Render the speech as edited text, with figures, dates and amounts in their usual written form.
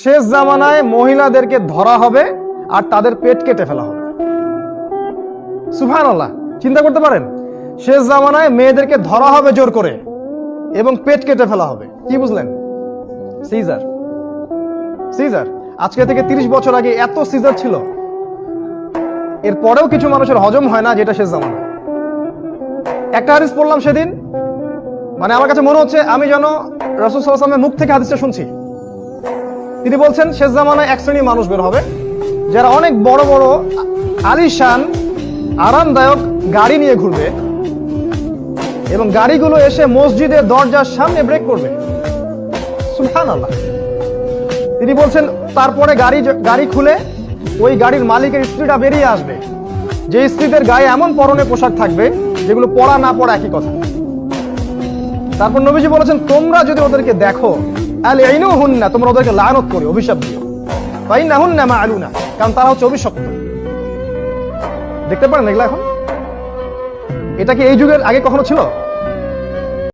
শেষ জামানায় মহিলাদেরকে ধরা হবে আর তাদের পেট কেটে ফেলা হবে। সুবহানাল্লাহ, চিন্তা করতে পারেন, শেষ জামানায় মেয়েদেরকে ধরা হবে জোর করে এবং পেট কেটে ফেলা হবে। কি বুঝলেন? সিজার। সিজার আজকে থেকে 30 বছর আগে এত সিজার ছিল, এরপরেও কিছু মানুষের হজম হয় না, যেটা শেষ জামানা। একটা হাদিস পড়লাম সেদিন, মানে আমার কাছে মনে হচ্ছে আমি যেন রাসূল সাল্লাল্লাহু আলাইহি ওয়াসাল্লামের মুখ থেকে হাদিসটা শুনছি। তিনি বলছেন শেষ জামানায় এক শ্রেণীর মানুষ বের হবে যারা অনেক বড় বড় আলিশান আরামদায়ক গাড়ি নিয়ে ঘুরবে এবং গাড়িগুলো এসে মসজিদের দরজার সামনে ব্রেক করবে। সুবহানাল্লাহ। তিনি বলছেন তারপরে গাড়ি খুলে ওই গাড়ির মালিকের স্ত্রীটা বেরিয়ে আসবে, যে স্ত্রীদের গায়ে এমন পরনে পোশাক থাকবে যেগুলো পরা না পরা একই কথা। তারপর নবীজি বলেছেন তোমরা যদি ওদেরকে দেখো আলইনুহুন্না, তোমরা ওদেরকে লানত করে অভিশাপ দিও, ফাইন্নাহুন্না মা'লুনা, কারণ তারা হচ্ছে অভিশপ্ত। দেখতে পারেন এগুলা এখন? এটা কি এই যুগের আগে কখনো ছিল?